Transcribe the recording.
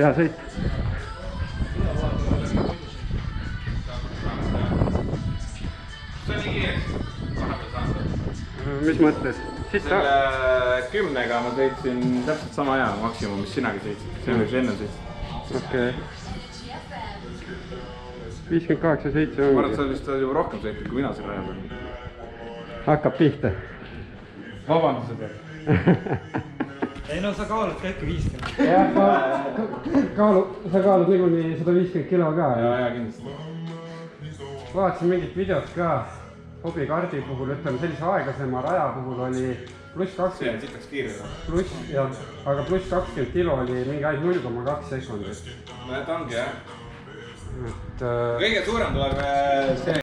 hea sõit. See oli kiireks, vahepeal saanud. Mis mõttes? Selle 10-ga ma sõitsin täpselt sama aja maksimum, mis sinagi sõitsid. See oli enne sõitsid. Okei. 58-7 ongi. Ma arvan, et sa vist oled juba rohkem sõitnud, kui mina selle aja peal. Hakkab pihta. Vabandused. Ei no sa kaalud ka ikka 50. Jah, sa kaalud niikuinii 150 kilo ka. Ja kindlasti. Vaatasin mingit videot ka hobikardi puhul, ütleme sellise aeglasema raja puhul oli pluss 20. See on sitaks kiire. Pluss, jah, aga pluss 20 kilo oli mingi ainult 0,2 sekundit. No et ongi jah. Et, kõige suurem tuleb see